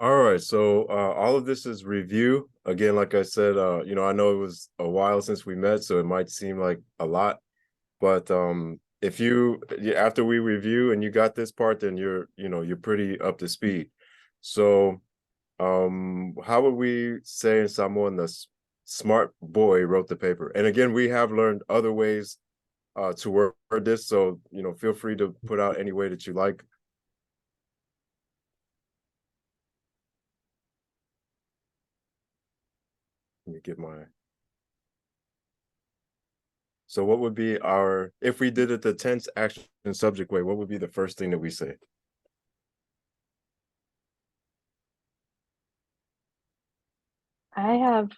All right, so all of this is review. Again, like I said, I know it was a while since we met, so it might seem like a lot, but if after we review and you got this part, then you're pretty up to speed. So, how would we say in Samoan the smart boy wrote the paper? And again, we have learned other ways to word this, so feel free to put out any way that you like. Let me get my. So what would be if we did it the tense action subject way, what would be the first thing that we say? I have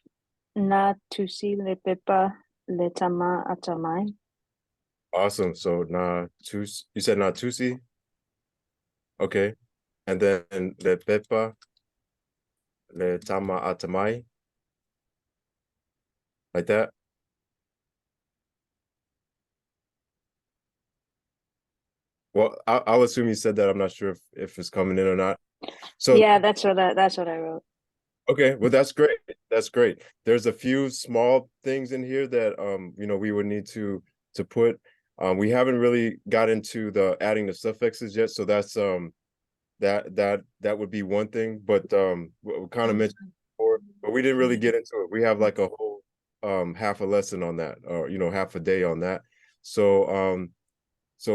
na tusi le pepa le tama atamai. Awesome. So you said natusi? Okay. And then le pepa, le tama atamai, like that. Well, I'll assume you said that. I'm not sure if it's coming in or not. So Yeah, that's what I wrote. okay, well that's great. That's great. There's a few small things in here that we would need to put. We haven't really got into the adding the suffixes yet, so that's that would be one thing. But we kind of mentioned before, but we didn't really get into it. We have like a whole half a lesson on that, or half a day on that. So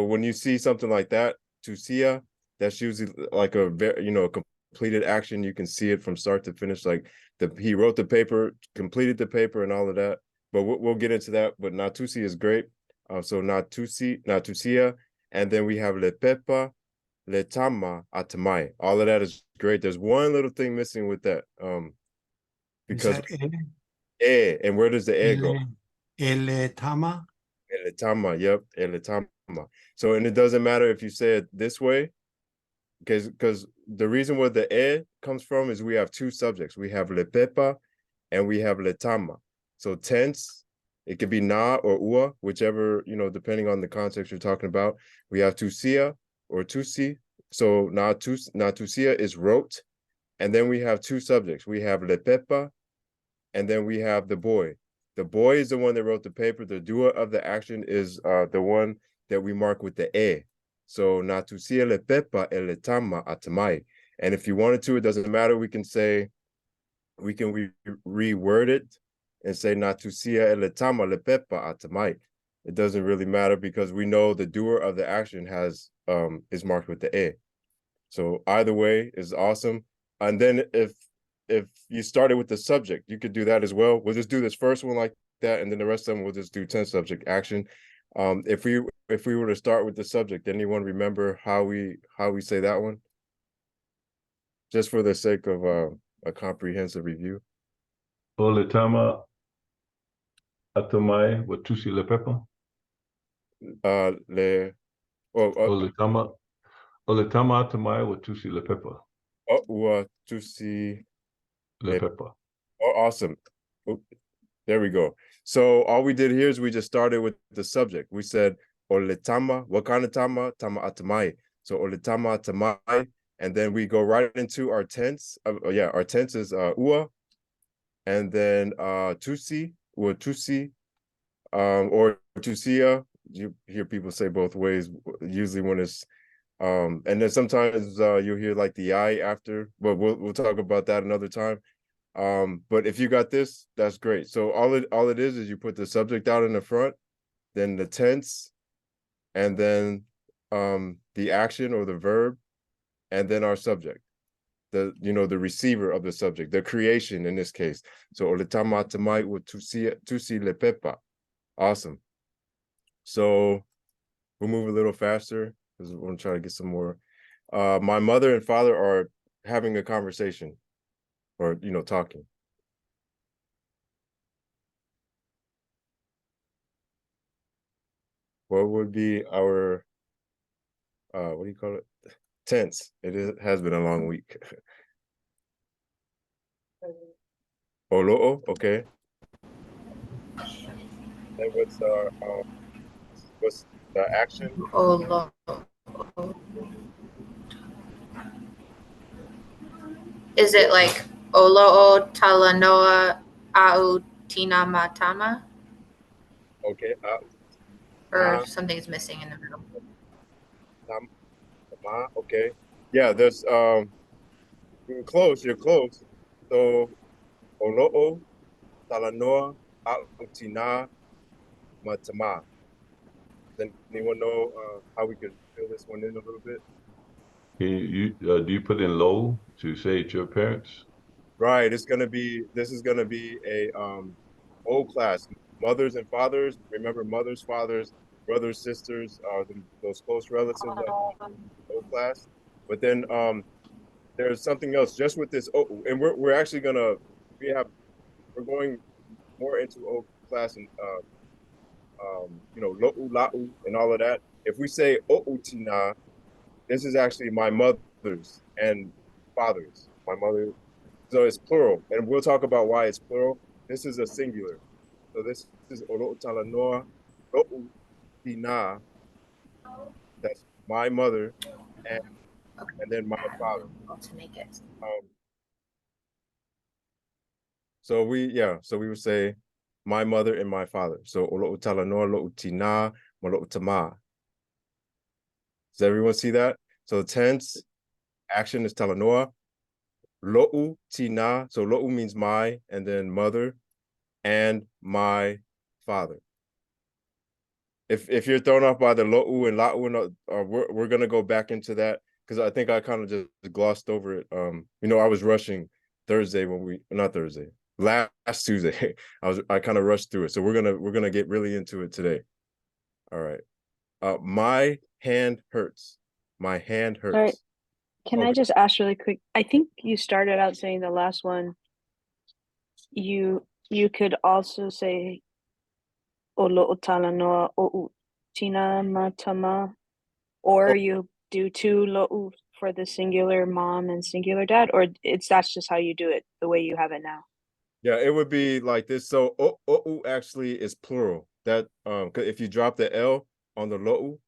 when you see something like that, tusia, that's usually like a very completed action. You can see it from start to finish. Like he wrote the paper, completed the paper, and all of that. But we'll get into that. But natusi is great. So natusia, and then we have le pepa, le tama, atamai. All of that is great. There's one little thing missing with that. Because and where does the go? El tama. El tama, yep, el tama. So and it doesn't matter if you say it this way, because the reason where the comes from is we have two subjects. We have le pepa and we have le tama. So tense, it could be na or ua, whichever, depending on the context you're talking about. We have tusia or tusi. So natusia is wrote. And then we have two subjects. We have le pepa and then we have the boy. The boy is the one that wrote the paper. The doer of the action is the one that we mark with the e. So natusia le pepa e le tama atamai. And if you wanted to, it doesn't matter. We can reword it and say natusia le tama le pepa atamai. It doesn't really matter because we know the doer of the action is marked with the e. So either way is awesome. And then if you started with the subject, you could do that as well. We'll just do this first one like that, and then the rest of them we'll just do 10 subject action. If we were to start with the subject, anyone remember how we say that one? Just for the sake of a comprehensive review. Oletama atamai watusi le pepa. Oletama atamai watusi le pepa. Watusi le pepa. Oh, awesome. Oh, there we go. So all we did here is we just started with the subject. We said oletama, what kind of tama? Tama atamai. So oletama atamai, and then we go right into our tense. Our tense is ua, and then tusi, ua tusi, or tusia. You hear people say both ways. Usually when it's and then sometimes you'll hear like the I after, but we'll talk about that another time. But if you got this, that's great. So all it is you put the subject out in the front, then the tense, and then the action or the verb, and then our subject, the receiver of the subject, the creation in this case. So oletama tamai with tusi le pepa. Awesome. So we'll move a little faster because we're gonna try to get some more. My mother and father are having a conversation or talking. What would be our what do you call it? Tense. Has been a long week. Olo'o, okay. Then what's the action? Olo. Is it like Olo'o Talanoa Au Tina Matama? Okay. Or something's missing in the middle? Okay. Yeah, there's you're close, you're close. So Olo'o Talanoa A'utina Matama. Does anyone know how we could fill this one in a little bit? Do you put in low to say it's your parents? Right. This is gonna be a old class. Mothers and fathers. Remember mothers, fathers, brothers, sisters, those close relatives that old class. But then there's something else just with this and we're actually gonna we're going more into old class and lo'u la'u and all of that. If we say o'utina, this is actually my mother's and father's. My mother, so it's plural, and we'll talk about why it's plural. This is a singular, so this is olo'utalanoa lo'utina. That's my mother, and and then my father. To make it. So we would say my mother and my father. So olo'utalanoa lo'utina malo'utama. Does everyone see that? So tense action is talanoa. Lo'u tina. So lo'u means my, and then mother, and my father. If you're thrown off by the lo'u and la'u, we're gonna go back into that because I think I kind of just glossed over it. I was rushing Thursday last Tuesday. I kind of rushed through it, so we're gonna get really into it today. All right. My hand hurts. My hand hurts. Sorry, can I just ask really quick? I think you started out saying the last one. You could also say Olo'otala o'u tina matama, or you do two lo'u for the singular mom and singular dad, or that's just how you do it, the way you have it now. Yeah, it would be like this. So o'u actually is plural. That 'cause if you drop the L on the lo'u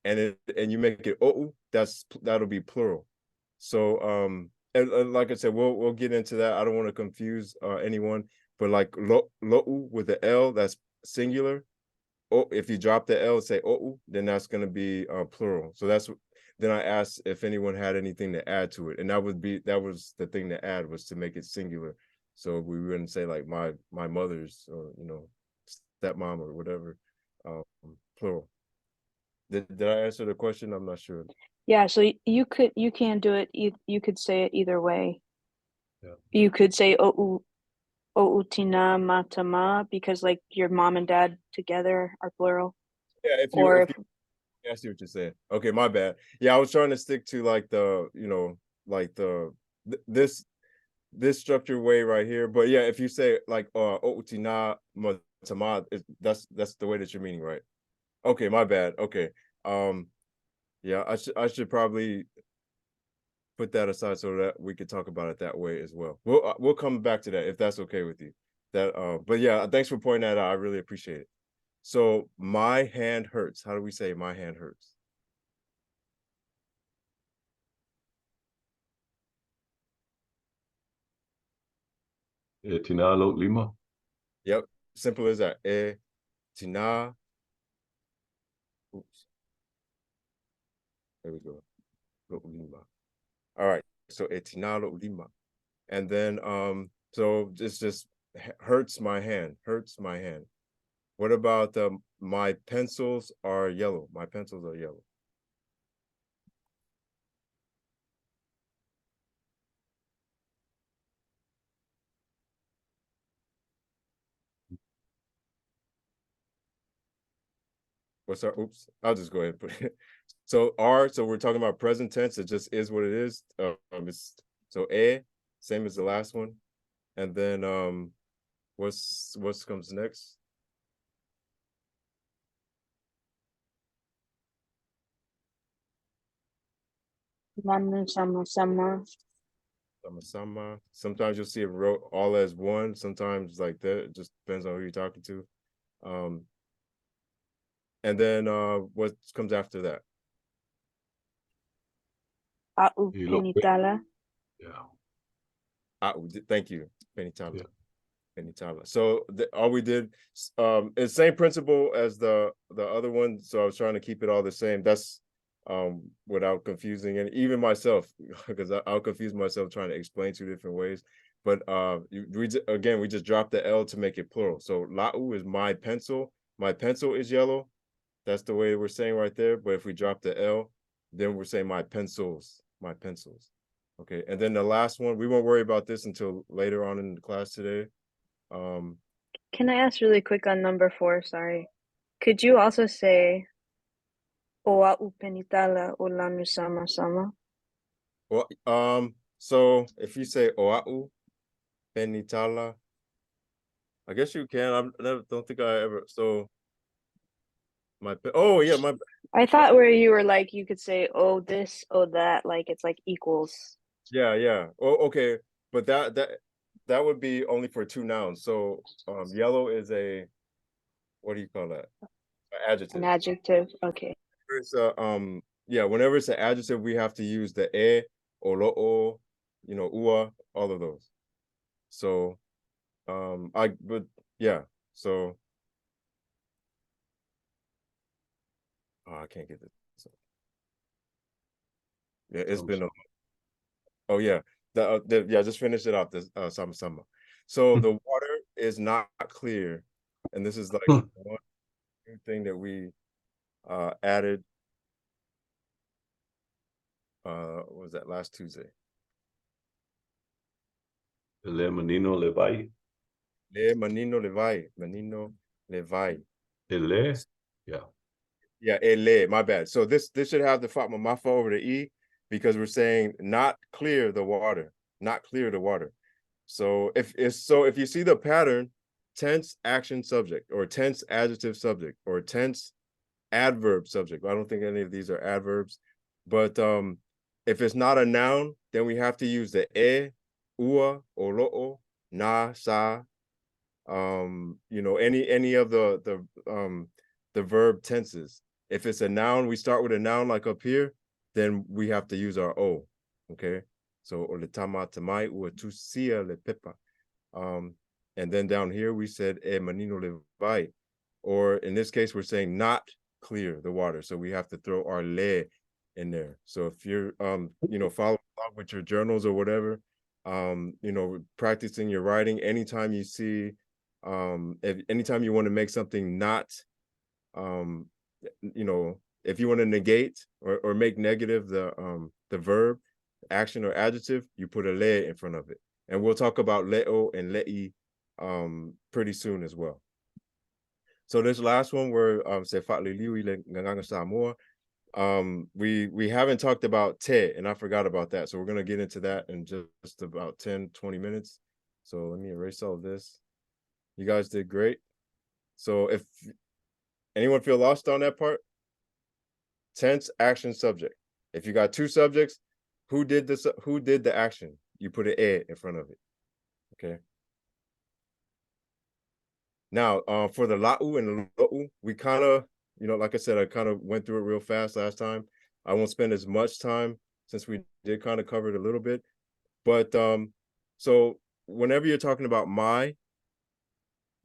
and you make it o'u, that'll be plural. So and like I said, we'll get into that. I don't want to confuse anyone, but like lo'u with the L, that's singular. Oh, if you drop the L and say o'u, then that's gonna be plural. So then I asked if anyone had anything to add to it, and that was the thing to add, was to make it singular. So we wouldn't say like my mother's, or stepmom or whatever, plural. Did I answer the question? I'm not sure. Yeah, so you can do it. You could say it either way. Yeah. You could say o'utina matama because like your mom and dad together are plural. Yeah, I see what you're saying. Okay, my bad. Yeah, I was trying to stick to like this structured way right here. But yeah, if you say like o'utina matama, that's the way that you're meaning, right? Okay, my bad. Okay. Yeah, I should probably put that aside so that we could talk about it that way as well. We'll come back to that if that's okay with you. But yeah, thanks for pointing that out. I really appreciate it. So my hand hurts. How do we say my hand hurts? Tinalo Lima. Yep, simple as that. Tina. Oops. There we go. Lima. All right. So etinalo lima. And then so just hurts my hand. Hurts my hand. What about my pencils are yellow? My pencils are yellow. What's our, oops, I'll just go ahead and put it. So we're talking about present tense. It just is what it is. It's so same as the last one. And then what's comes next? Sama. Sama. Sometimes you'll see it wrote all as one. Sometimes like that. It just depends on who you're talking to. And then what comes after that? A'u pinitala. Yeah. Thank you, Penitala. Yeah. Penitala. So all we did, it's same principle as the other one. So I was trying to keep it all the same. That's without confusing, and even myself, because I'll confuse myself trying to explain 2 different ways. But we just dropped the L to make it plural. So la'u is my pencil. My pencil is yellow. That's the way we're saying right there. But if we drop the L, then we're saying my pencils. My pencils. Okay, and then the last one, we won't worry about this until later on in the class today. Can I ask really quick on number 4? Sorry. Could you also say Oa'u penitala ulanu sama sama? Well, so if you say Oa'u penitala, I guess you can. Don't think I ever. So oh yeah, I thought where you were like you could say oh this, oh that, like it's like equals. yeah. Oh, okay, but that would be only for 2 nouns. So yellow is a, what do you call that? Adjective. An adjective. Okay. It's yeah, whenever it's an adjective, we have to use the olo'o, ua, all of those. So but yeah, so I can't get this. Yeah, it's been oh yeah. Yeah, just finish it off, this sama. So the water is not clear, and this is like one new thing that we added. What was that, last Tuesday? Le menino le vai. Le menino le vai. Menino le vai. Le? Yeah. Yeah, ele, my bad. So this should have the fatma mafa over the e, because we're saying not clear the water, not clear the water. So if you see the pattern, tense action subject, or tense adjective subject, or tense adverb subject. I don't think any of these are adverbs, but if it's not a noun, then we have to use the ua, olo'o, na, sa, any of the verb tenses. If it's a noun, we start with a noun like up here, then we have to use our o. Okay, so oletama tamai ua tusia le pepa. And then down here we said e manino le vai, or in this case we're saying not clear the water, so we have to throw our le in there. So if you're following along with your journals or whatever, practicing your writing, anytime you see anytime you want to make something not if you want to negate or make negative the verb, action, or adjective, you put a le in front of it. And we'll talk about leo and le'i pretty soon as well. So this last one, where we haven't talked about te, and I forgot about that. So we're going to get into that in just about 10-20 minutes. So let me erase all of this. You guys did great. So if anyone feel lost on that part, tense, action, subject. If you got 2 subjects, who did the action? You put an e in front of it. Okay. Now, for the la'u and the lo'u, we kind of, like I said, I kind of went through it real fast last time. I won't spend as much time since we did kind of cover it a little bit. But so whenever you're talking about my,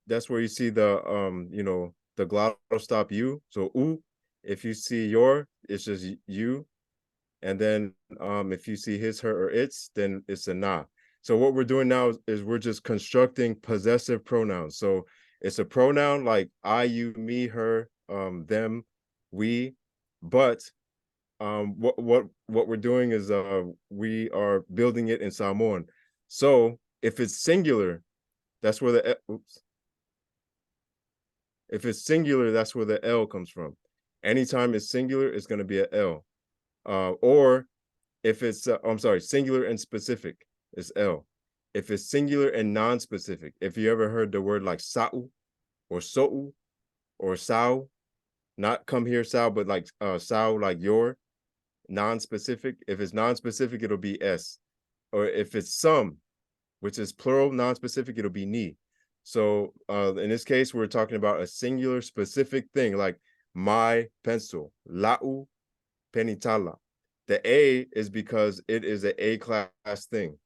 that's where you see the the glottal stop u. So u. If you see your, it's just you. And then if you see his, her, or its, then it's a na. So what we're doing now is we're just constructing possessive pronouns. So it's a pronoun like I, you, me, her, them, we. But what we're doing is we are building it in Samoan. So if it's singular, that's where the if it's singular, that's where the L comes from. Anytime it's singular, it's going to be an L. Or if it's I'm sorry, singular and specific, it's L. If it's singular and non-specific, if you ever heard the word like sa'u or so'u or sao, not come here sao, but like sao, like your, non-specific. If it's non-specific, it'll be S. Or if it's some, which is plural non-specific, it'll be ni. So in this case, we're talking about a singular specific thing, like my pencil, la'u penitala. The A is because it is an A-class thing.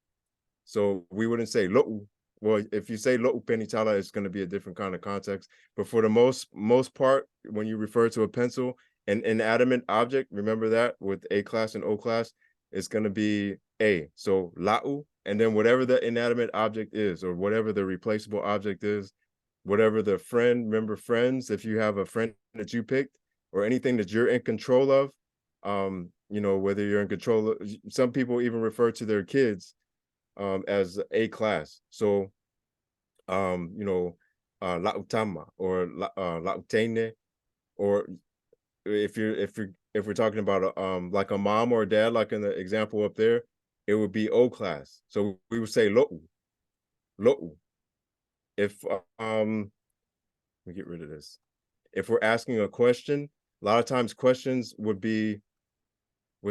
So we wouldn't say lo'u. Well, if you say lo'u penitala, it's going to be a different kind of context. But for the most part, when you refer to a pencil, an inanimate object, remember that with A class and O class, it's going to be A. So la'u, and then whatever the inanimate object is, or whatever the replaceable object is, whatever the friend, remember friends, if you have a friend that you picked, or anything that you're in control of, you know, whether you're in control of, some people even refer to their kids as A class. So you know, lautama or lautene, or if we're talking about like a mom or a dad, like in the example up there, it would be O class. So we would say lo'u. If let me get rid of this. If we're asking a question, a lot of times questions would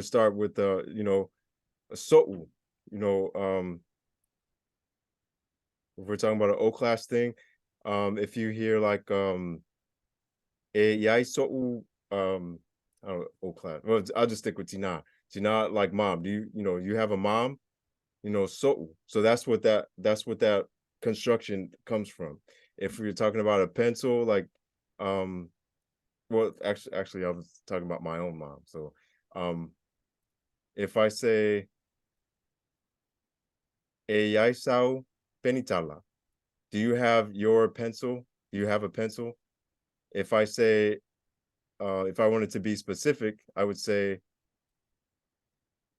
start with you know, so'u, you know, if we're talking about an O class thing, if you hear like e yai so'u, I don't know, O class. Well, I'll just stick with tina. Tina, like mom. Do you know, you have a mom? You know, so'u. So that's what that construction comes from. If we're talking about a pencil, like well, actually I was talking about my own mom. So if I say e yai sao penitala, do you have your pencil? Do you have a pencil? If I say, if I wanted to be specific, I would say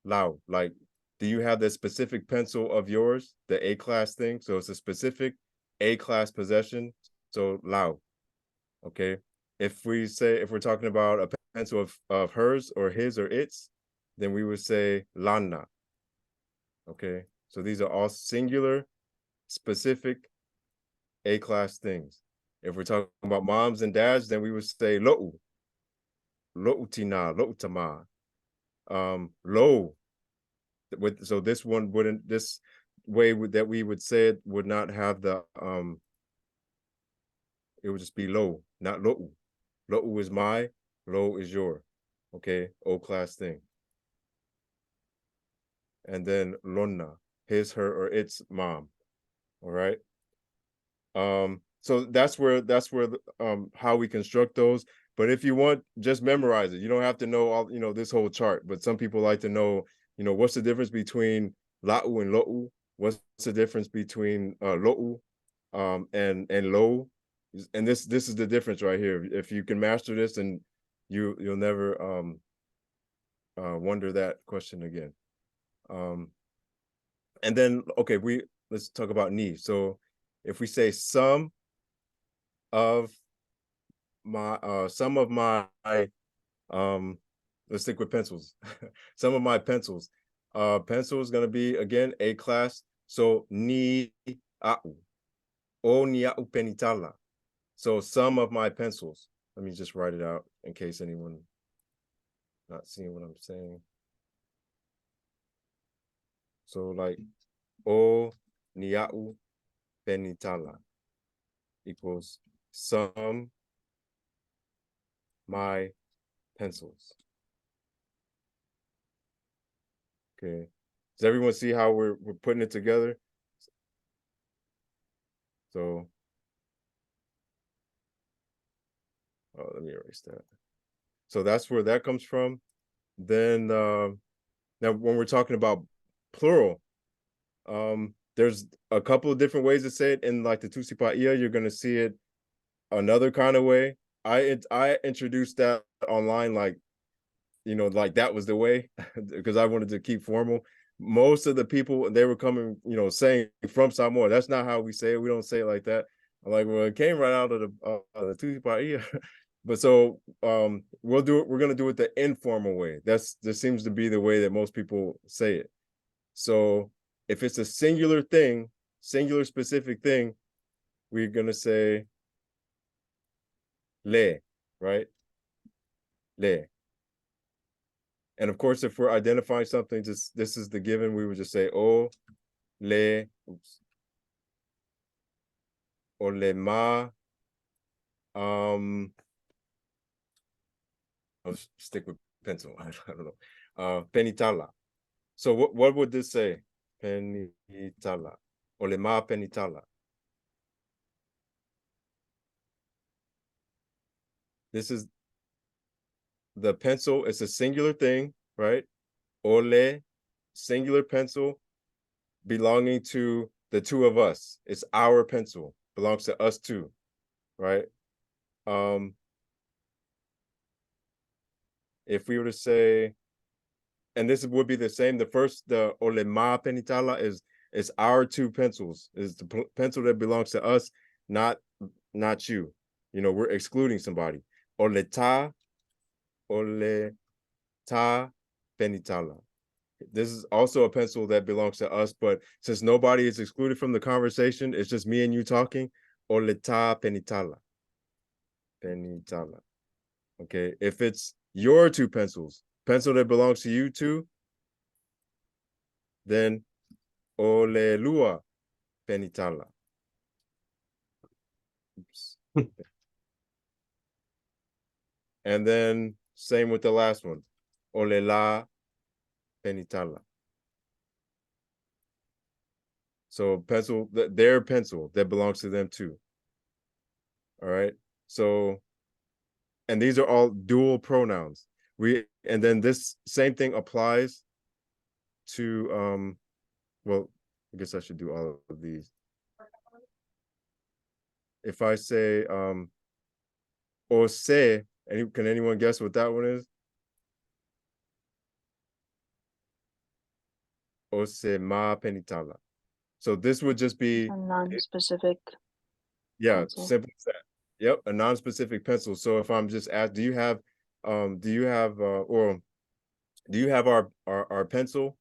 lao, like, do you have the specific pencil of yours, the A class thing? So it's a specific A class possession. So lao, okay? If we're talking about a pencil of hers or his or its, then we would say lana, okay? So these are all singular, specific A class things. If we're talking about moms and dads, then we would say lo'u, lo'utina, lo'utama, lo. So this one wouldn't, this way that we would say it would not have the it would just be lo, not lo'u. Lo'u is my, lo is your, okay? O class thing. And then lonna, his, her, or its mom. All right. So that's where how we construct those. But if you want, just memorize it. You don't have to know all, you know, this whole chart. But some people like to know, you know, what's the difference between la'u and lo'u? What's the difference between lo'u and lo? And this is the difference right here. If you can master this, and you'll never wonder that question again. And then okay, let's talk about ni. So if we say some of my let's stick with pencils. Some of my pencils. Pencil is gonna be again A class. So ni a'u. O ni a'u penitala. So some of my pencils. Let me just write it out in case anyone not seeing what I'm saying. So like o ni a'u penitala equals some my pencils. Okay. Does everyone see how we're putting it together? So let me erase that. So that's where that comes from. Then now when we're talking about plural, there's a couple of different ways to say it. In like the Tusipaia, you're gonna see it another kind of way. I introduced that online, like, you know, like that was the way, because I wanted to keep formal. Most of the people, they were coming, you know, saying from Samoa, that's not how we say it. We don't say it like that. I'm like, well, it came right out of the Tusipaia. But so we're gonna do it the informal way. This seems to be the way that most people say it. So if it's a singular thing, singular specific thing, we're gonna say le, right? Le. And of course, if we're identifying something, this is the given, we would just say o, le, oops, or le ma. I'll stick with pencil. I don't know. Penitala. So what would this say? penitala. Ole ma penitala. This is the pencil. It's a singular thing, right? Ole, singular pencil belonging to the two of us. It's our pencil, belongs to us two, right? If we were to say, and this would be the same, the ole ma penitala is our two pencils, is the pencil that belongs to us, not you. You know, we're excluding somebody. Ole ta penitala. This is also a pencil that belongs to us, but since nobody is excluded from the conversation, it's just me and you talking. Ole ta penitala. Penitala. Okay, if it's your two pencils, pencil that belongs to you two, then ole lua penitala. Oops. And then same with the last one. Ole la penitala. So pencil, their pencil that belongs to them too. All right. So, and these are all dual pronouns. And then this same thing applies to well, I guess I should do all of these. If I say ose, can anyone guess what that one is? Ose ma penitala. So this would just be A non-specific. yeah, pencil. simple as that. Yep, a non-specific pencil. So if I'm just asked, do you have our pencil?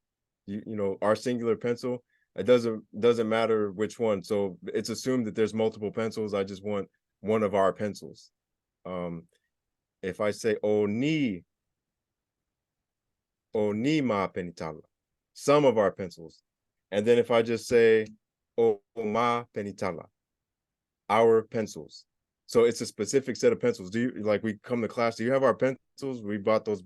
You know, our singular pencil? It doesn't matter which one. So it's assumed that there's multiple pencils. I just want one of our pencils. If I say oni ma penitala, some of our pencils. And then if I just say o ma penitala, our pencils. So it's a specific set of pencils. Do you, like, we come to class, do you have our pencils? We bought those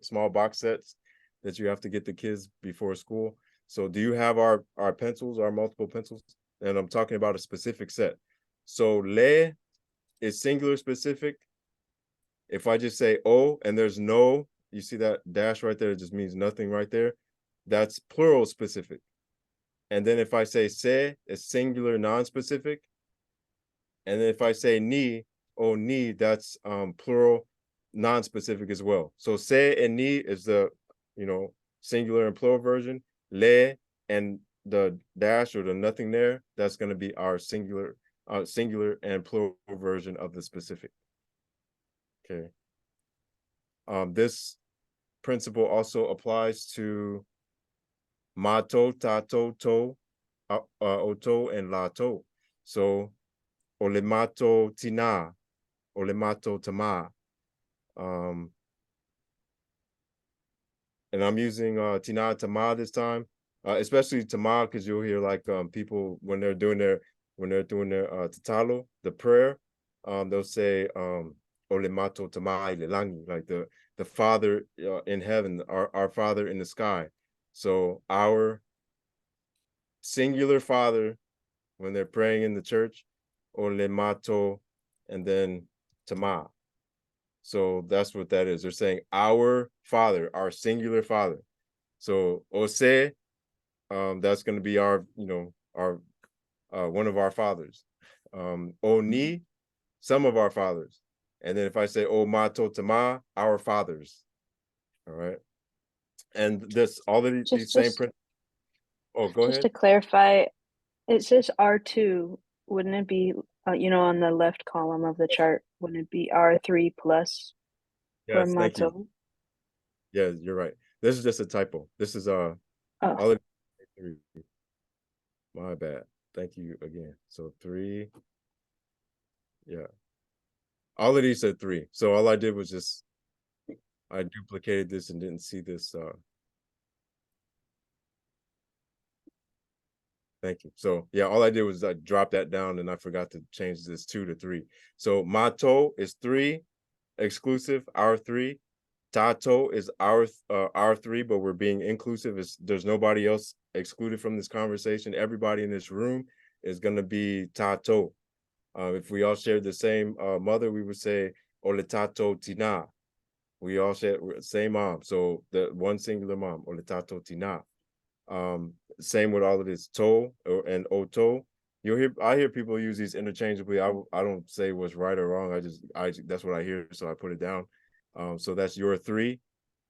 small box sets that you have to get the kids before school. So do you have our pencils, our multiple pencils? And I'm talking about a specific set. So le is singular specific. If I just say o and there's no, you see that dash right there, it just means nothing right there. That's plural specific. And then if I say se, it's singular non-specific. And then if I say ni, that's plural non-specific as well. So se and ni is the, you know, singular and plural version. Le and the dash or the nothing there, that's going to be our singular and plural version of the specific. Okay. This principle also applies to mato, tato, to, oto, and lato. So olemato tina, olemato tama. And I'm using tina tama this time, especially tama, because you'll hear like people when they're doing their tatalo, the prayer, they'll say olemato tama ilelangi, like the Father in heaven, our Father in the sky. So our singular Father, when they're praying in the church, olemato, and then tama. So that's what that is. They're saying our Father, our singular Father. So ose, that's going to be our, you know, our one of our fathers. Oni, some of our fathers. And then if I say o mato tama, our fathers. All right. And this all of these same principles. Oh, go Just ahead. to clarify, it says R2. Wouldn't it be, you know, on the left column of the chart, wouldn't it be R3 plus for Yes, thank you. mato? Yeah, you're right. This is just a typo. This is Oh, all of three. My bad. Thank you again. So 3. Yeah. All of these are 3. So all I did was just I duplicated this and didn't see this. Thank you. So yeah, all I did was I dropped that down and I forgot to change this 2 to 3. So mato is 3, exclusive, our 3. Tato is our three, but we're being inclusive. There's nobody else excluded from this conversation. Everybody in this room is gonna be Tato. If we all shared the same mother, we would say Ole Tato Tina. We all share same mom, so the one singular mom, Ole Tato Tina. Same with all of this to and oto. I hear people use these interchangeably. I don't say what's right or wrong. I that's what I hear, so I put it down. So that's your three,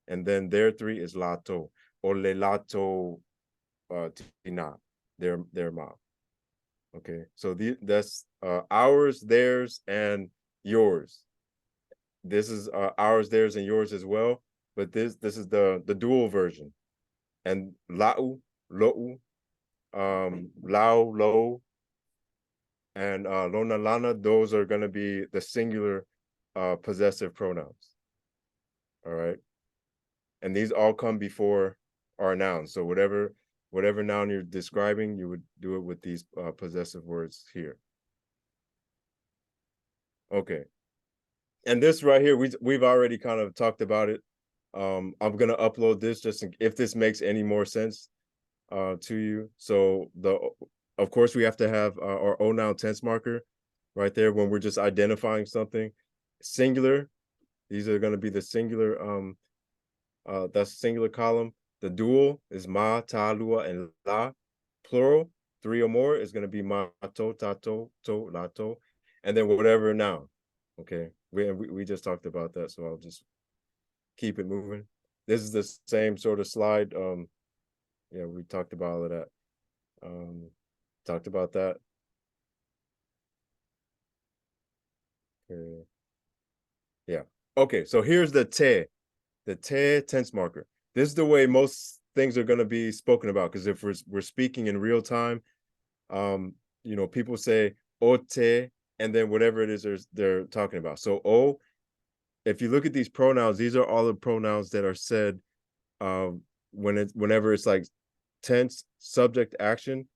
and then their three is lato or le lato tina, their mom. Okay, so that's ours, theirs, and yours. This is ours, theirs, and yours as well. But this is the dual version. And lau, lo'u, lao, lo, and lona, lana, those are going to be the singular possessive pronouns. All right. And these all come before our nouns. So whatever noun you're describing, you would do it with these possessive words here. Okay. And this right here, we've already kind of talked about it. I'm gonna upload this just if this makes any more sense to you. So of course we have to have our O noun tense marker right there when we're just identifying something. Singular, these are going to be the singular that's singular column. The dual is ma, ta, lua, and la. Plural, three or more, is going to be ma, to, ta, to, la, to, and then whatever noun. Okay, we just talked about that, so I'll just keep it moving. This is the same sort of slide. Yeah, we talked about all of that. Talked about that. Okay. Yeah. Okay, so here's the te tense marker. This is the way most things are going to be spoken about, because if we're speaking in real time, you know, people say ote and then whatever it is they're talking about. So o, if you look at these pronouns, these are all the pronouns that are said whenever it's like tense, subject, action.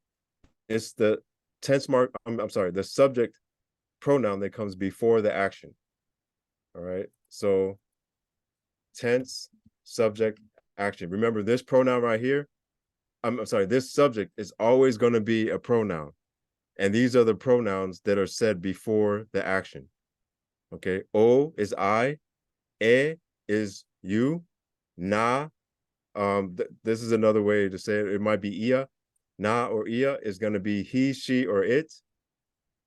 It's the tense mark, I'm sorry, the subject pronoun that comes before the action. All right, so tense, subject, action. Remember this pronoun right here, I'm sorry, this subject is always going to be a pronoun. And these are the pronouns that are said before the action. Okay, o is I, e is you, na, this is another way to say it. It might be ia, na or ia is going to be he, she, or it.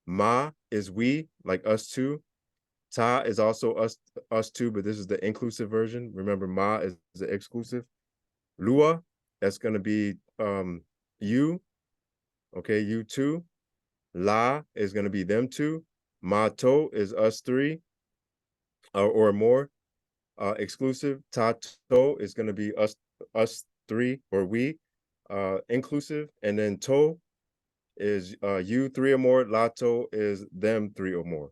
Ma is we, like us two. Ta is also us two, but this is the inclusive version. Remember, ma is the exclusive. Lua, that's going to be you. Okay, you two. La is going to be them two. Ma to is us three or more. Exclusive. Ta to is going to be us three or we. Inclusive. And then to is you three or more. La to is them three or more.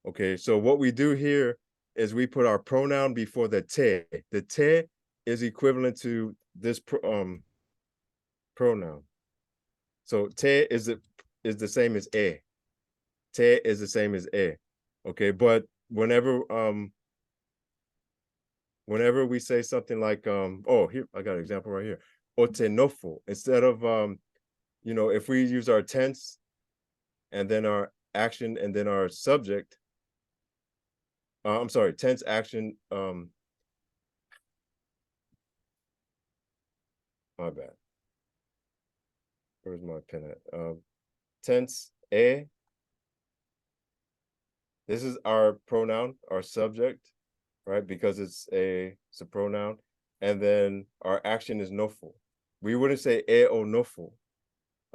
Okay, so what we do here is we put our pronoun before the te. The te is equivalent to this pronoun. So te is the same as e. Te is the same as e. Okay, but whenever we say something like oh, here I got an example right here. Otenofo. Instead of you know, if we use our tense and then our action and then our subject, I'm sorry, tense, action, my bad. Where's my pen at? Tense, e. This is our pronoun, our subject, right? Because it's a pronoun. And then our action is nofo. We wouldn't say e o nofo.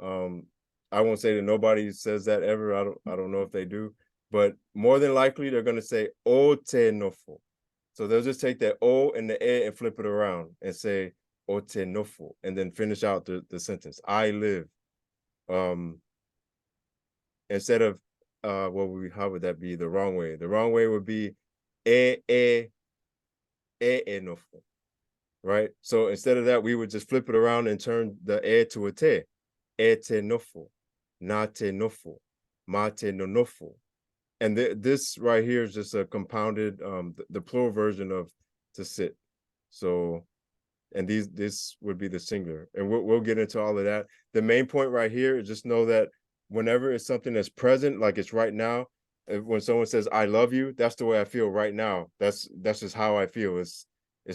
I won't say that nobody says that ever. I don't know if they do, but more than likely they're gonna say o te nofo. So they'll just take that o and the e and flip it around and say o te nofo, and then finish out the sentence. I live. Instead of how would that be the wrong way? The wrong way would be e nofo. Right? So instead of that, we would just flip it around and turn the e to a te. E te nofo, na te nofo, ma te no nofo. And this right here is just a compounded, the plural version of to sit. So, and this would be the singular, and we'll get into all of that. The main point right here is just know that whenever it's something that's present, like it's right now, when someone says I love you, that's the way I feel right now. That's just how I feel. It's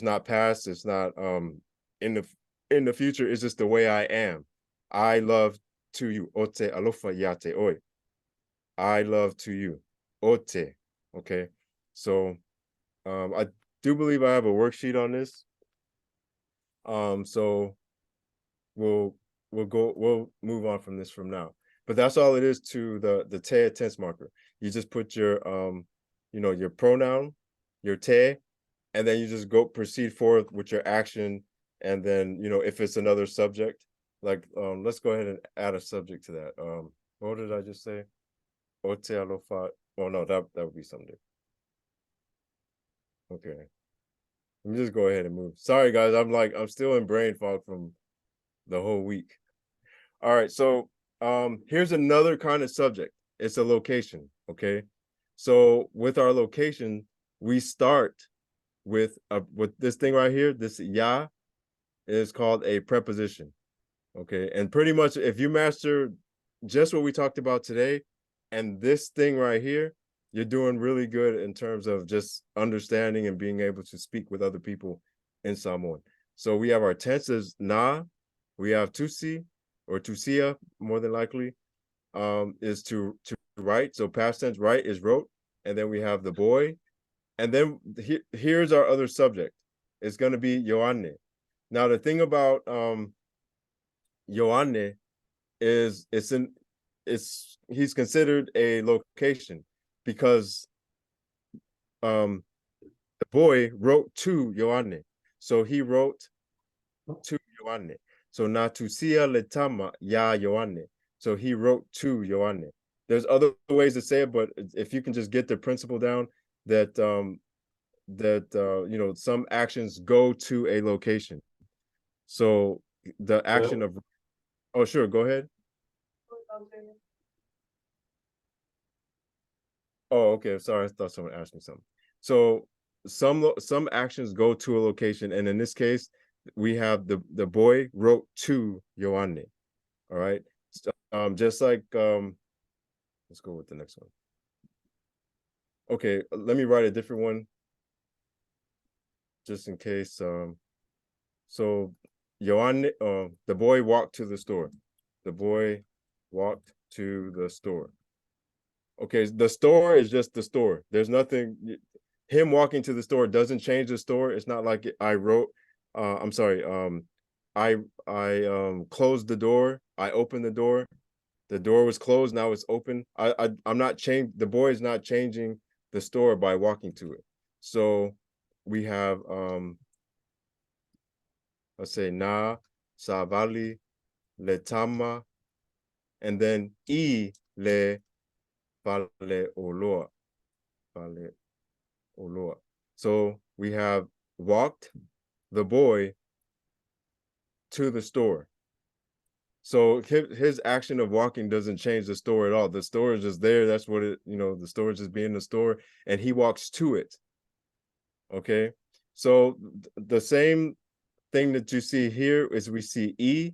not past, it's not in the future, it's just the way I am. I love to you. Ote alofa yate oi. I love to you. Ote. Okay. So I do believe I have a worksheet on this. So we'll move on from this from now. But that's all it is to the te tense marker. You just put your your pronoun, your te, and then you just proceed forth with your action. And then if it's another subject, like let's go ahead and add a subject to that. What did I just say? Ote alofa. Oh no, that would be something. Okay. Let me just go ahead and move. Sorry guys, I'm still in brain fog from the whole week. All right, so here's another kind of subject. It's a location, okay? So with our location, we start with this thing right here. This ya is called a preposition, okay? And pretty much if you master just what we talked about today and this thing right here, you're doing really good in terms of just understanding and being able to speak with other people in Samoan. So we have our tenses na, we have tusi or tusia, more than likely, is to write. So past tense write is wrote, and then we have the boy, and then here's our other subject. It's going to be Ioanne. Now the thing about Ioanne is he's considered a location because the boy wrote to Ioanne. So he wrote to Ioanne. So natusia letama ya Ioanne. So he wrote to Ioanne. There's other ways to say it, but if you can just get the principle down that some actions go to a location. So the action of sure, go ahead. Oh, okay. Sorry, I thought someone asked me something. So some actions go to a location, and in this case, we have the boy wrote to Ioanne. All right. Just like let's go with the next one. Okay, let me write a different one just in case. So Ioanne, the boy walked to the store. The boy walked to the store. Okay, the store is just the store. There's nothing. Him walking to the store doesn't change the store. It's not like I wrote. I'm sorry. I closed the door. I opened the door. The door was closed. Now it's open. I'm not changing. The boy is not changing the store by walking to it. So we have let's say na, savali, letama, and then I le vale oloa. Vale oloa. So we have walked the boy to the store. So his action of walking doesn't change the store at all. The store is just there. That's what it, the store is just being the store, and he walks to it. Okay. So the same thing that you see here is we see E.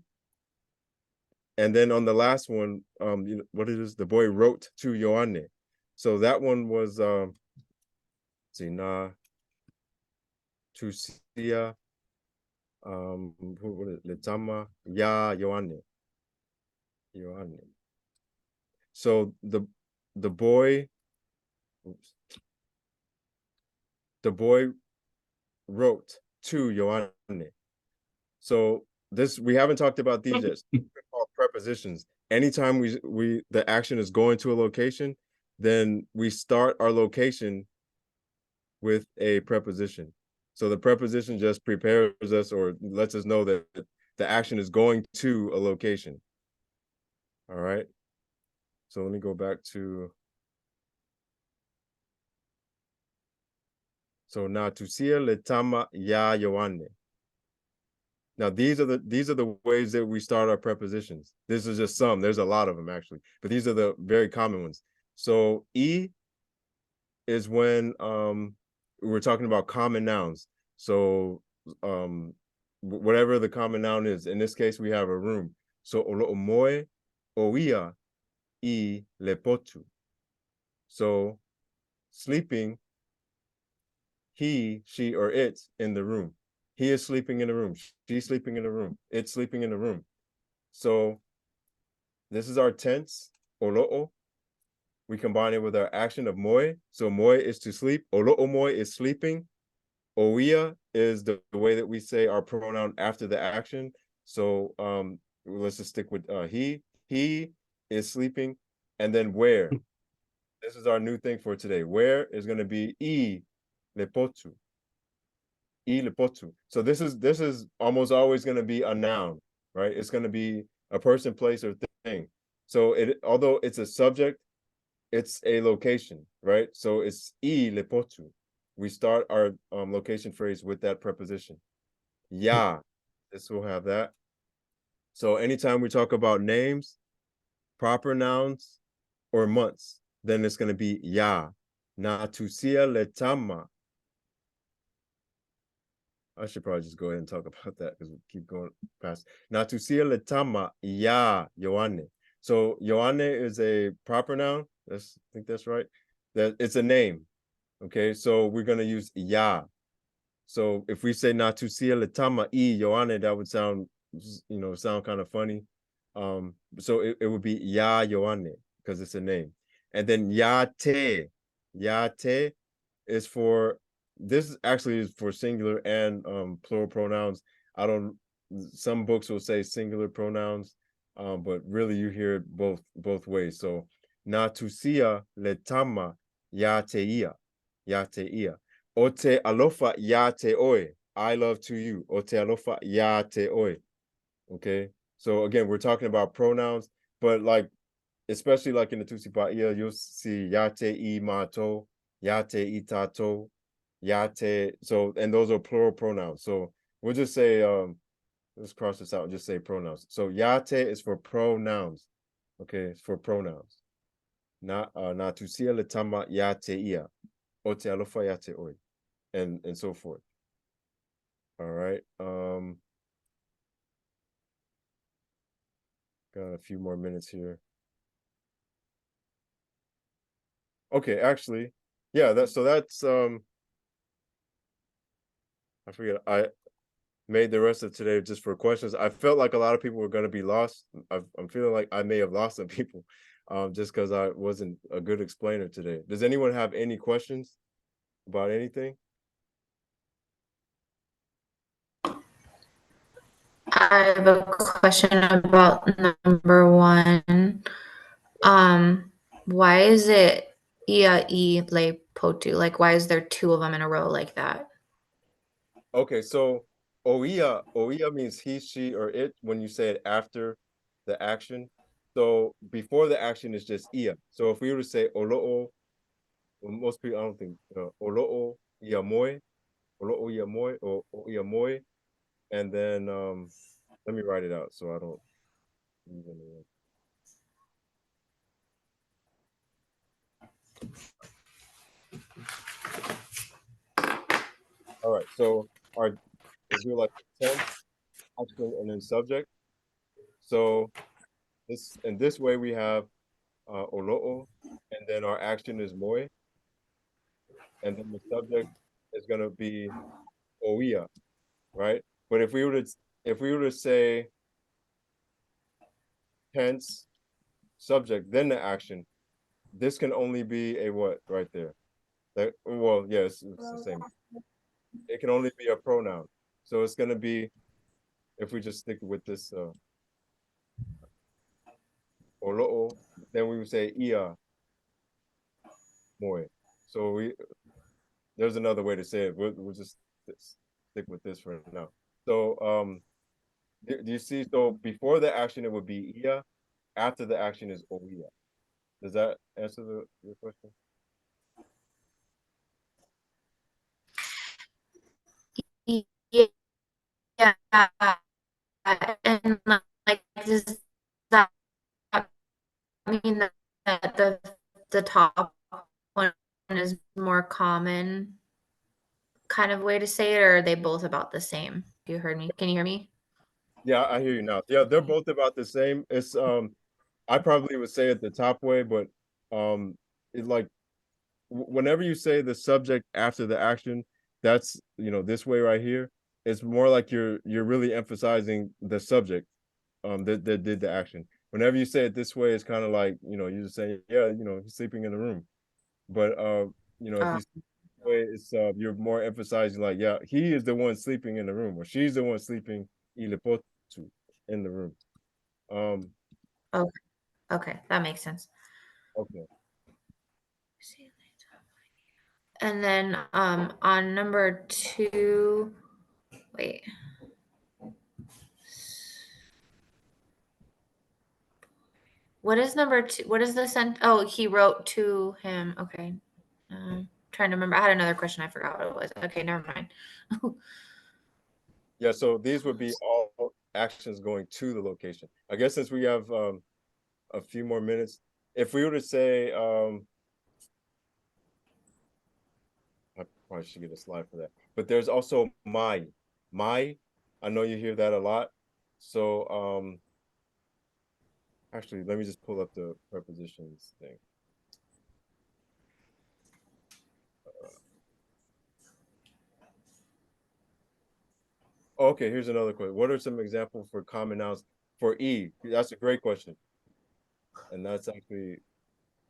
And then on the last one, what it is, the boy wrote to Ioanne. So that one was na tusia letama ya Ioanne. So the boy wrote to Ioanne. So we haven't talked about these yet. They're called prepositions. Anytime the action is going to a location, then we start our location with a preposition. So the preposition just prepares us or lets us know that the action is going to a location. All right. So let me go back to. So natusia letama ya Ioanne. Now these are the ways that we start our prepositions. This is just some. There's a lot of them actually, but these are the very common ones. So E is when we're talking about common nouns. So whatever the common noun is. In this case, we have a room. So olo'o moe oia I lepotu. So sleeping, he, she, or it's in the room. He is sleeping in the room. She's sleeping in the room. It's sleeping in the room. So this is our tense, olo'o. We combine it with our action of moe. So moe is to sleep. Olo'o moe is sleeping. Oia is the way that we say our pronoun after the action. So let's just stick with he. He is sleeping. And then where. This is our new thing for today. Where is going to be I lepotu. I lepotu. So this is almost always going to be a noun, right? It's going to be a person, place, or thing. So although it's a subject, it's a location, right? So it's I lepotu. We start our location phrase with that preposition. Ya, this will have that. So anytime we talk about names, proper nouns, or months, then it's going to be ya. Natusia letama. I should probably just go ahead and talk about that because we keep going past. Natusia letama ya Yohane. So Yohane is a proper noun. I think that's right. That it's a name. Okay, so we're gonna use ya. So if we say natusia letama I Yohane, that would sound kind of funny. So it would be ya Yohane because it's a name. And then ya te is for, this actually is for singular and plural pronouns. Some books will say singular pronouns, but really you hear it both ways. So natusia letama ya teia. Ote alofa ya te oe. I love to you. Ote alofa ya te oe. Okay. So again, we're talking about pronouns, but like, especially like in the Tusi Paia, you'll see yate I mato, yate I tato, yate. So, and those are plural pronouns. So we'll just say, let's cross this out and just say pronouns. So yate is for pronouns. Okay, it's for pronouns. Na tusia letama yate ia. Ote alofa yate oi. And so forth. All right. Got a few more minutes here. Okay, actually, yeah, that's I forget, I made the rest of today just for questions. I felt like a lot of people were going to be lost. I'm feeling like I may have lost some people just because I wasn't a good explainer today. Does anyone have any questions about anything? I have a question about number 1. Why is it ia I le potu? Like, why is there 2 of them in a row like that? Okay, so oia means he, she, or it when you say it after the action. So before the action is just ia. So if we were to say olo'o, well, most people, I don't think, olo'o iamoe, olo'o iamoe, or iamoe, and then let me write it out so I don't even. All right, so we'll do like tense, action, and then subject. So in this way we have olo'o, and then our action is moe, and then the subject is gonna be oia, right? But if we were to say tense, subject, then the action, this can only be a what right there? Well, yes, it's the same. It can only be a pronoun. So it's gonna be, if we just stick with this olo'o, then we would say ia moe. So there's another way to say it. We'll just stick with this for now. So do you see? So before the action it would be ia, after the action is oia. Does that answer your question? Yeah. And like, does that mean that the top one is more common? kind of way to say it, or are they both about the same? You heard me? Can you hear me? Yeah, I hear you now. Yeah, they're both about the same. It's I probably would say it the top way, but it like whenever you say the subject after the action, that's this way right here. It's more like you're really emphasizing the subject that did the action. Whenever you say it this way, it's kind of like you're just saying, yeah, he's sleeping in the room. But if you say it this way, it's you're more emphasizing like, yeah, he is the one sleeping in the room, or she's the one sleeping in the room. Okay, that makes sense. Okay. And then on number 2, wait. What is number 2? What is the sent? Oh, he wrote to him. Okay. Trying to remember. I had another question. I forgot what it was. Okay, never mind. Yeah, so these would be all actions going to the location. I guess since we have a few more minutes, if we were to say I probably should get a slide for that. But there's also my. I know you hear that a lot. So actually let me just pull up the prepositions thing. Okay, here's another question. What are some examples for common nouns for E? That's a great question. And that's actually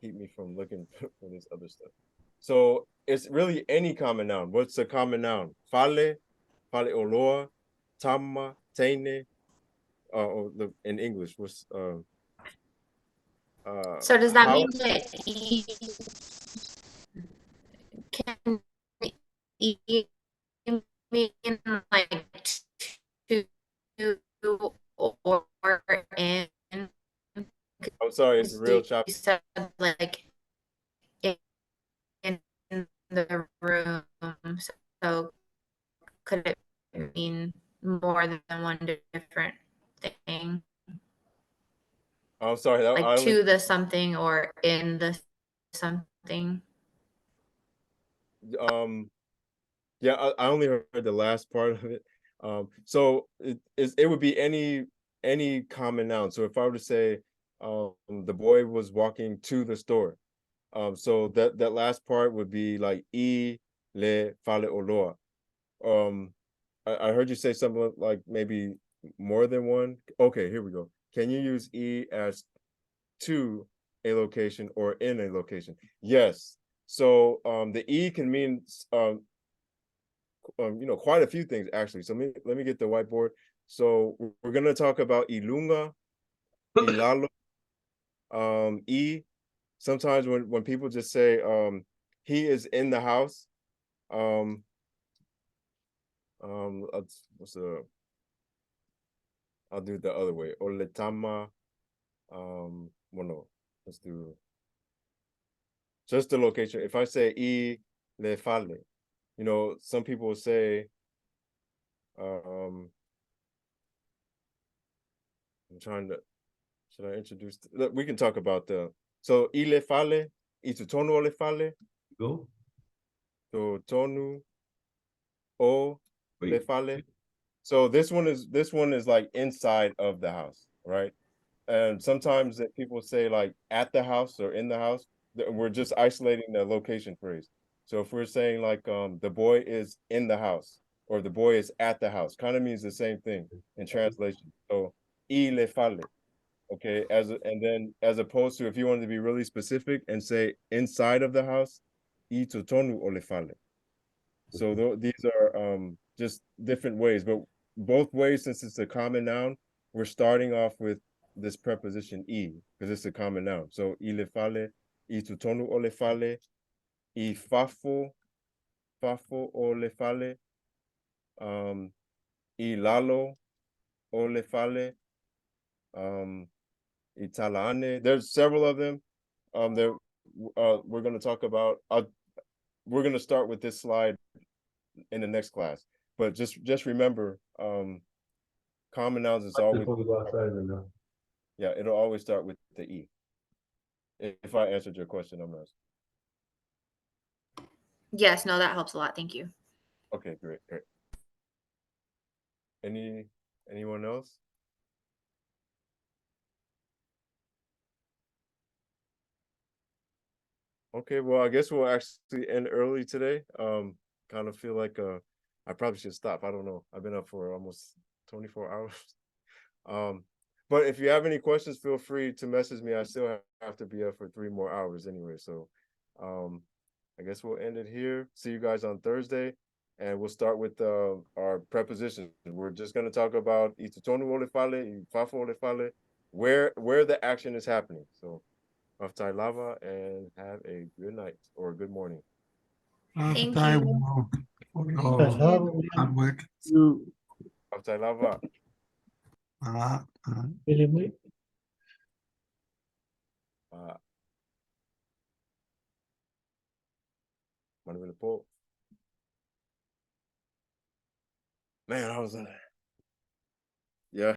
keep me from looking for this other stuff. So it's really any common noun. What's a common noun? Fale oloa, tama, teine. In English, what's So does that how- mean that he can E mean like to or in? I'm sorry, it's real You choppy. said like in the room. So could it mean more than one different thing? I'm sorry. Like to the something or in the something? Yeah, I only heard the last part of it. So it would be any common noun. So if I were to say the boy was walking to the store, so that last part would be like I le fale oloa. I heard you say something like maybe more than one. Okay, here we go. Can you use E as to a location or in a location? Yes. So the E can mean quite a few things actually. So let me get the whiteboard. So we're gonna talk about ilunga, ilalo, E. Sometimes when people just say he is in the house, what's I'll do it the other way. Oletama, well no, let's do just the location. If I say I le fale, some people will say I'm trying to should I introduce look, we can talk about so I le fale, I tonu le fale, Go. to tonu o le Wait. fale. So this one is like inside of the house, right? And sometimes that people say like at the house or in the house, we're just isolating the location phrase. So if we're saying like the boy is in the house or the boy is at the house, kind of means the same thing in translation. So I le fale, okay, and then as opposed to if you wanted to be really specific and say inside of the house, I totonu o le fale. So these are just different ways, but both ways, since it's a common noun, we're starting off with this preposition E because it's a common noun. So I le fale, I tutonu o le fale, I fafo o le fale, I lalo o le fale, I talaane. There's several of them. There we're going to talk about. We're going to start with this slide in the next class. But just remember, common nouns is always yeah, it'll always start with the E. If I answered your question, I'm not. Yes, no, that helps a lot. Thank you. Okay, great, great. Anyone else? Okay, well, I guess we'll actually end early today. Kind of feel like I probably should stop. I don't know. I've been up for almost 24 hours. But if you have any questions, feel free to message me. I still have to be up for 3 more hours anyway. So I guess we'll end it here. See you guys on Thursday. And we'll start with our prepositions. We're just gonna talk about itutonu ole fale, ifafo ole fale, where the action is happening. So Aftai lava and have a good night or good morning. Thank After you. for Thank your you. hard work. Aftai lava. Uh, Manuel Po. Man, I was yeah.